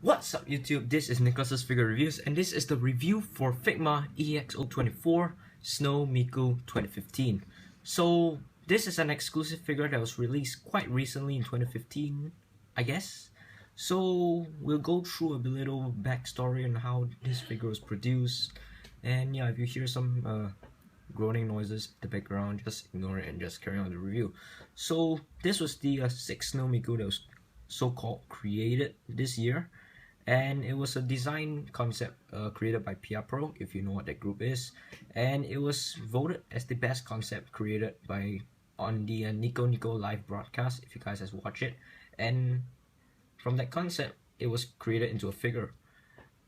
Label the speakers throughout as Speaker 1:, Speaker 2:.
Speaker 1: What's up YouTube, this is Nicholas's Figure Reviews and this is the review for Figma EX-024 Snow Miku 2015. So this is an exclusive figure that was released quite recently in 2015, I guess. So we'll go through a little backstory on how this figure was produced. And yeah, if you hear some groaning noises in the background, just ignore it and just carry on the review. So this was the 6th Snow Miku that was so-called created this year. And it was a design concept created by Piapro, if you know what that group is, and it was voted as the best concept created by on the NicoNico Live Broadcast, if you guys has watched it. And from that concept, it was created into a figure.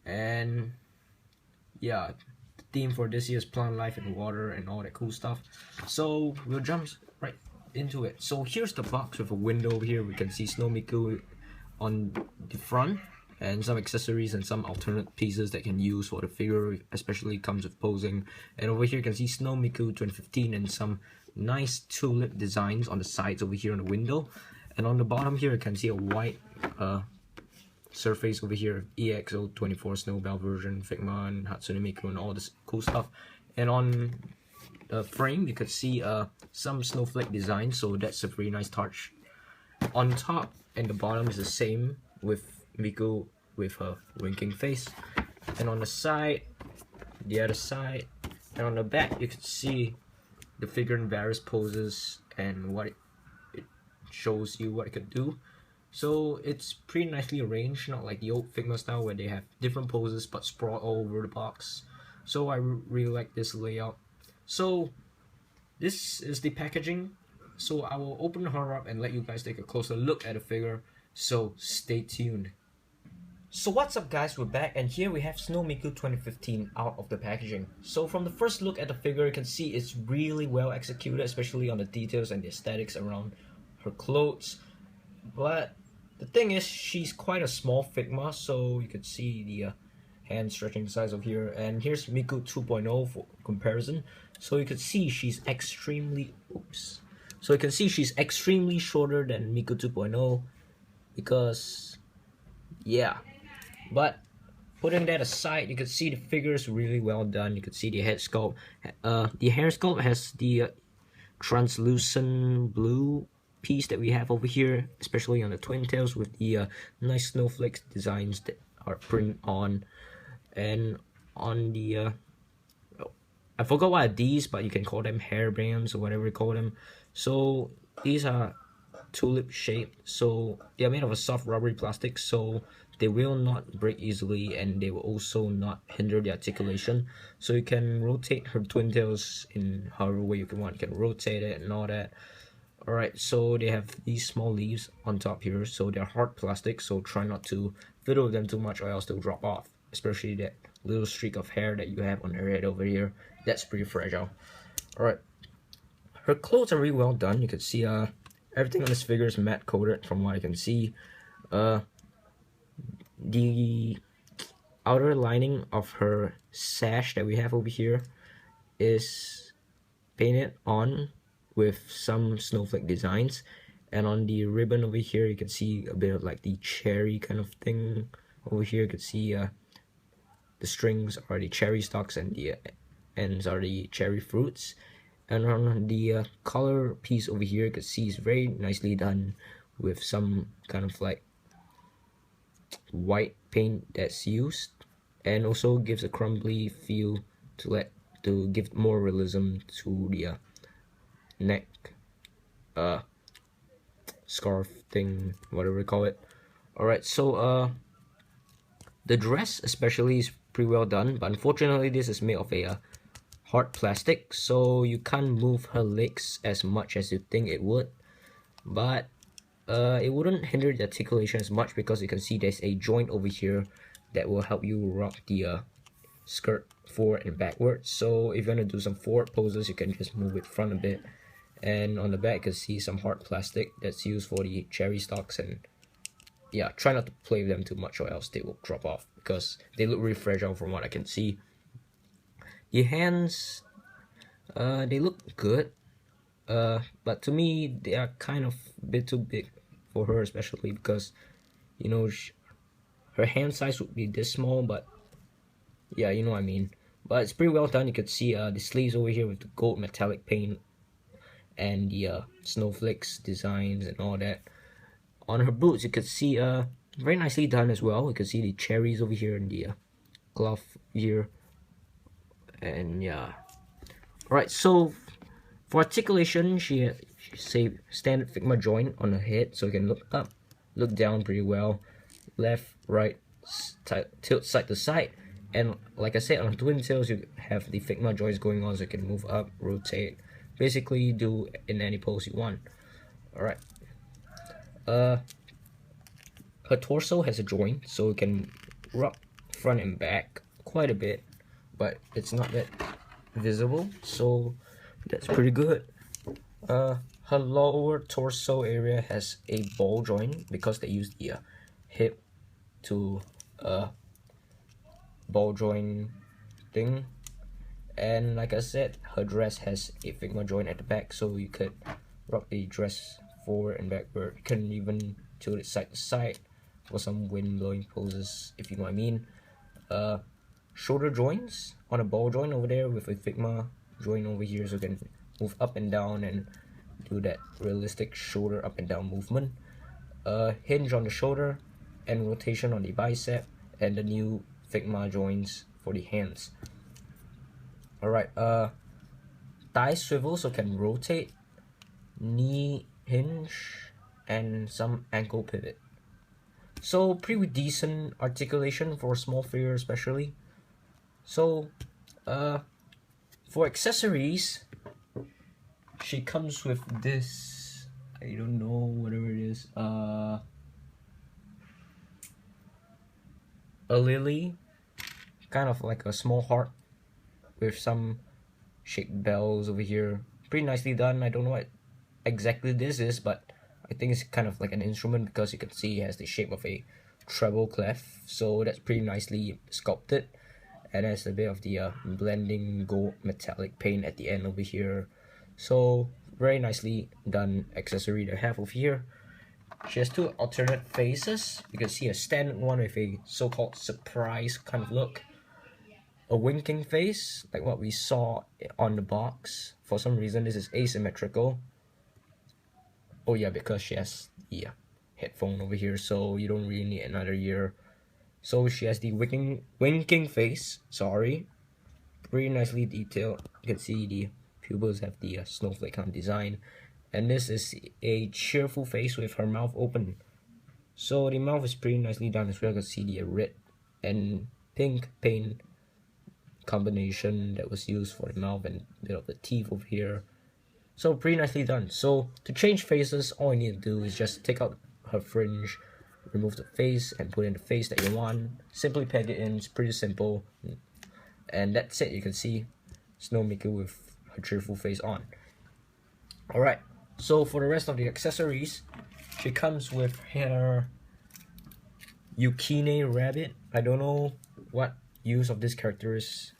Speaker 1: And yeah, the theme for this year is plant life in water and all that cool stuff. So we'll jump right into it. So here's the box with a window over here. We can see Snow Miku on the front, and some accessories and some alternate pieces that can use for the figure, especially comes with posing. And over here you can see Snow Miku 2015 and some nice tulip designs on the sides over here on the window. And on the bottom here you can see a white surface over here, EX-024 Snowbell version, Figma and Hatsune Miku and all this cool stuff. And on the frame you could see some snowflake design, so that's a pretty nice touch. On top and the bottom is the same with Miku with her winking face, and on the side, the other side, and on the back you can see the figure in various poses and what it shows you what it could do. So it's pretty nicely arranged, not like the old Figma style where they have different poses but sprawled all over the box. So I really like this layout. So this is the packaging. So I will open her up and let you guys take a closer look at the figure, so stay tuned. So what's up guys, we're back and here we have Snow Miku 2015 out of the packaging. So from the first look at the figure you can see it's really well executed, especially on the details and the aesthetics around her clothes. But the thing is, she's quite a small Figma, so you can see the hand stretching size of here. And here's Miku 2.0 for comparison. So you can see she's extremely shorter than Miku 2.0 because yeah. But putting that aside, you can see the figure is really well done. You can see the head sculpt. The hair sculpt has the translucent blue piece that we have over here, especially on the twin tails with the nice snowflake designs that are printed on. And on the I forgot what are these, but you can call them hairbands or whatever you call them. So these are tulip shaped, so they are made of a soft rubbery plastic, so they will not break easily and they will also not hinder the articulation. So you can rotate her twin tails in however way you can want. You can rotate it and all that. Alright, so they have these small leaves on top here, so they're hard plastic, so try not to fiddle with them too much or else they'll drop off, especially that little streak of hair that you have on her head over here. That's pretty fragile. Alright, her clothes are really well done. You can see everything on this figure is matte coated from what I can see. The outer lining of her sash that we have over here is painted on with some snowflake designs, and on the ribbon over here you can see a bit of like the cherry kind of thing. Over here you can see the strings are the cherry stalks and the ends are the cherry fruits. And on the color piece over here you can see it's very nicely done with some kind of like white paint that's used, and also gives a crumbly feel to give more realism to the neck scarf thing, whatever you call it. Alright, so the dress especially is pretty well done, but unfortunately this is made of a hard plastic, so you can't move her legs as much as you think it would. But it wouldn't hinder the articulation as much because you can see there's a joint over here that will help you rock the skirt forward and backwards. So if you want to do some forward poses, you can just move it front a bit. And on the back you can see some hard plastic that's used for the cherry stalks, and yeah, try not to play with them too much or else they will drop off because they look really fragile from what I can see. The hands, they look good, but to me they are kind of a bit too big for her, especially because, you know, her hand size would be this small, but yeah, you know what I mean. But it's pretty well done. You could see the sleeves over here with the gold metallic paint and the snowflakes designs and all that. On her boots, you could see very nicely done as well. You can see the cherries over here in the glove here, and yeah. Alright, so for articulation, she say standard Figma joint on her head, so you can look up, look down pretty well, left, right, tilt side to side, and like I said, on twin tails you have the Figma joints going on, so you can move up, rotate, basically do in any pose you want. Alright. Her torso has a joint, so you can rock front and back quite a bit, but it's not that visible, so that's pretty good. Her lower torso area has a ball joint because they use the hip to ball joint thing, and like I said, her dress has a Figma joint at the back, so you could rock the dress forward and backward. You can even tilt it side to side for some wind blowing poses, if you know what I mean. Shoulder joints on a ball joint over there with a Figma joint over here, so you can move up and down and do that realistic shoulder up and down movement. Hinge on the shoulder and rotation on the bicep, and the new Figma joints for the hands. Alright, thigh swivel so can rotate, knee hinge, and some ankle pivot. So pretty decent articulation for a small figure especially. So for accessories, she comes with this, I don't know, whatever it is, a lily, kind of like a small heart with some shaped bells over here. Pretty nicely done. I don't know what exactly this is, but I think it's kind of like an instrument because you can see it has the shape of a treble clef, so that's pretty nicely sculpted. And there's a bit of the blending gold metallic paint at the end over here, so very nicely done accessory they have over here. She has two alternate faces. You can see a standard one with a so-called surprise kind of look, a winking face like what we saw on the box. For some reason this is asymmetrical. Oh yeah, because she has the headphone over here, so you don't really need another ear. So she has the winking face, sorry. Pretty nicely detailed. You can see the pupils have the snowflake kind of design. And this is a cheerful face with her mouth open. So the mouth is pretty nicely done as well. You can see the red and pink paint combination that was used for the mouth and a bit of the teeth over here. So pretty nicely done. So to change faces, all you need to do is just take out her fringe, remove the face, and put in the face that you want. Simply peg it in. It's pretty simple, and that's it. You can see Snow Miku with her cheerful face on. Alright, so for the rest of the accessories, she comes with her Yukine rabbit. I don't know what use of this character is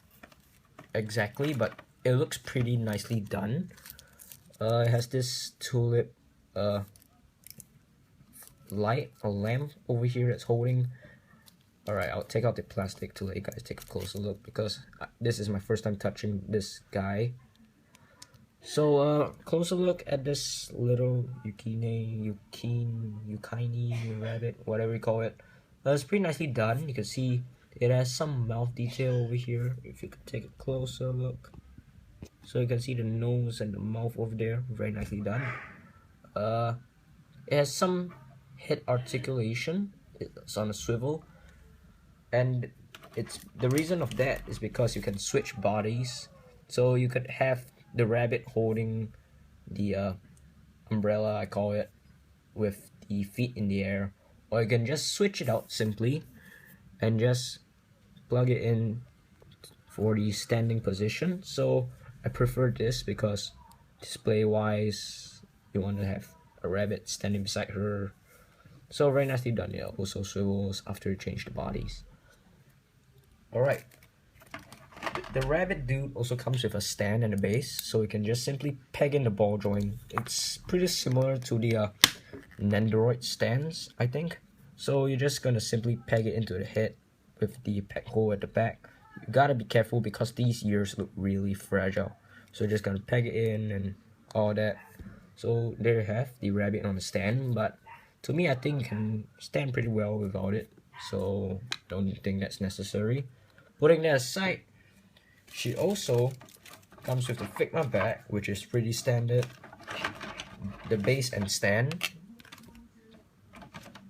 Speaker 1: exactly, but it looks pretty nicely done. It has this tulip light or lamp over here that's holding. Alright, I'll take out the plastic to let you guys take a closer look because this is my first time touching this guy. So closer look at this little Yukine rabbit, whatever you call it. It's pretty nicely done. You can see it has some mouth detail over here if you could take a closer look. So you can see the nose and the mouth over there, very nicely done. It has some head articulation. It's on a swivel, and it's the reason of that is because you can switch bodies. So you could have the rabbit holding the umbrella, I call it, with the feet in the air, or you can just switch it out simply and just plug it in for the standing position. So I prefer this because display wise you want to have a rabbit standing beside her. So very nicely done. Yeah, also swivels after you change the bodies. Alright, the rabbit dude also comes with a stand and a base, so you can just simply peg in the ball joint. It's pretty similar to the Nendoroid stands, I think. So you're just gonna simply peg it into the head with the peg hole at the back. You gotta be careful because these ears look really fragile. So you're just gonna peg it in and all that. So there you have the rabbit on the stand, but to me I think it can stand pretty well without it. So don't think that's necessary. Putting that aside, she also comes with the Figma bag, which is pretty standard. The base and stand.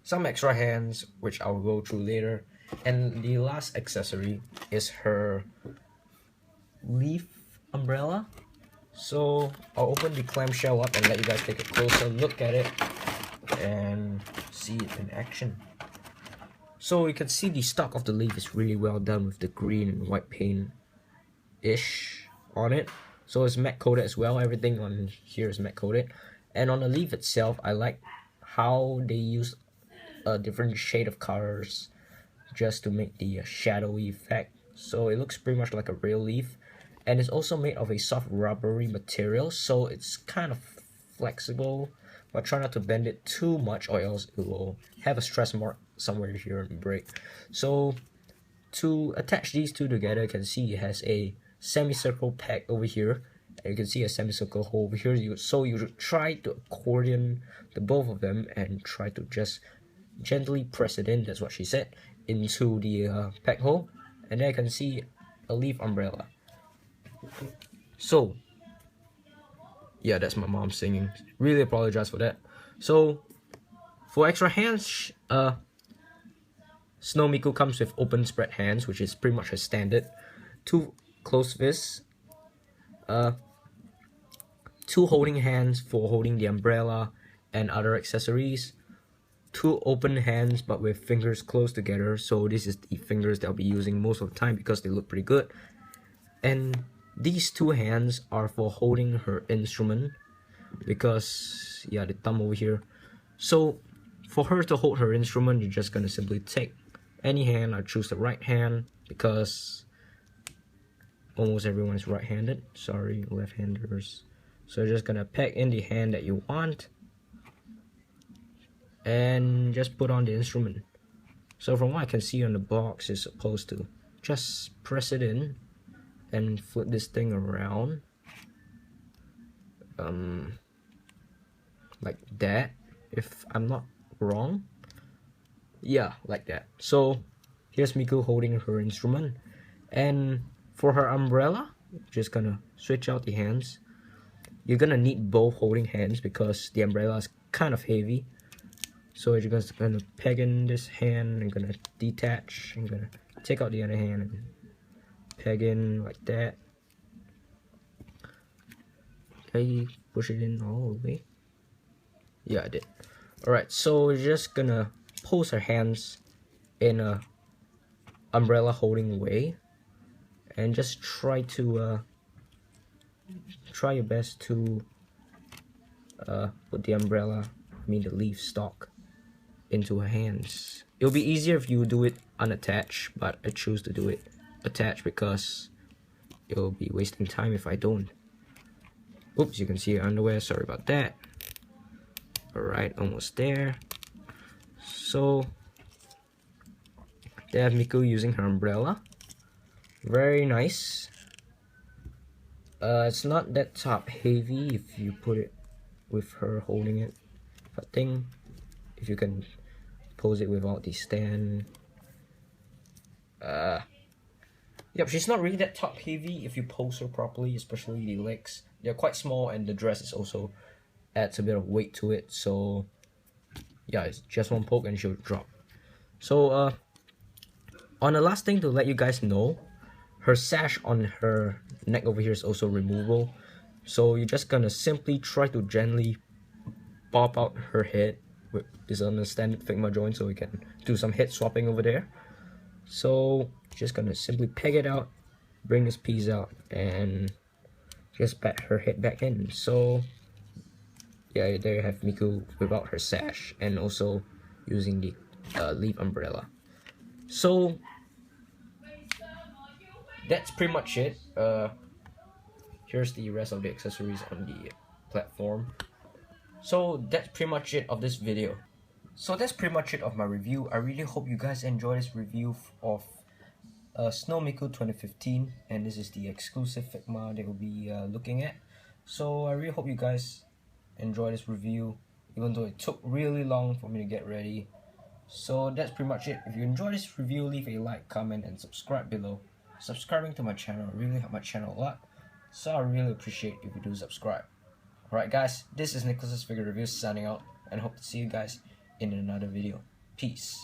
Speaker 1: Some extra hands, which I'll go through later. And the last accessory is her leaf umbrella. So I'll open the clamshell up and let you guys take a closer look at it and see it in action. So you can see the stock of the leaf is really well done with the green and white paint-ish on it. So it's matte coated as well. Everything on here is matte coated. And on the leaf itself, I like how they use a different shade of colors just to make the shadowy effect. So it looks pretty much like a real leaf. And it's also made of a soft rubbery material, so it's kind of flexible. But try not to bend it too much or else it will have a stress mark somewhere here and break. So to attach these two together, you can see it has a semicircle peg over here. And you can see a semicircle hole over here. So you should try to accordion the both of them and try to just gently press it in, that's what she said, into the peg hole. And then you can see a leaf umbrella. So yeah, that's my mom singing. Really apologize for that. So for extra hands, Snow Miku comes with open spread hands, which is pretty much her standard. 2 closed fists, 2 holding hands for holding the umbrella and other accessories, 2 open hands but with fingers close together. So this is the fingers that I'll be using most of the time because they look pretty good. And these 2 hands are for holding her instrument because, yeah, the thumb over here. So for her to hold her instrument, you're just gonna simply take any hand. I choose the right hand because almost everyone is right-handed. Sorry, left-handers. So you're just gonna peg in the hand that you want and just put on the instrument. So from what I can see on the box, it's supposed to just press it in and flip this thing around like that, if I'm not wrong. Yeah, like that. So here's Miku holding her instrument, and for her umbrella, just gonna switch out the hands. You're gonna need both holding hands because the umbrella is kind of heavy. So you're just gonna peg in this hand and gonna detach and gonna take out the other hand and peg in like that. Okay, push it in all the way. Yeah, I did. Alright, so we're just gonna pose our hands in a umbrella holding way and just try to try your best to put the umbrella, the leaf stalk, into her hands. It'll be easier if you do it unattached, but I choose to do it attached because it'll be wasting time if I don't. Oops, you can see her underwear, sorry about that. Alright, almost there. So they have Miku using her umbrella. Very nice. It's not that top heavy if you put it with her holding it. I think if you can pose it without the stand. Yep, she's not really that top heavy if you pose her properly, especially the legs. They're quite small and the dress is also adds a bit of weight to it. So yeah, it's just one poke and she'll drop. So on the last thing to let you guys know, her sash on her neck over here is also removable. So you're just gonna simply try to gently pop out her head. This is on the standard Figma joint, so we can do some head swapping over there. So just gonna simply peg it out, bring this piece out, and just pat her head back in. So yeah, there you have Miku without her sash and also using the leaf umbrella. So that's pretty much it. Here's the rest of the accessories on the platform. So that's pretty much it of this video. So that's pretty much it of my review. I really hope you guys enjoy this review of Snow Miku 2015, and this is the exclusive Figma they will be looking at. So I really hope you guys enjoy this review, even though it took really long for me to get ready. So that's pretty much it. If you enjoyed this review, leave a like, comment, and subscribe below. Subscribing to my channel really help my channel a lot, so I really appreciate if you do subscribe. Alright guys, this is Nicholas's Figure Reviews signing out, and hope to see you guys in another video. Peace.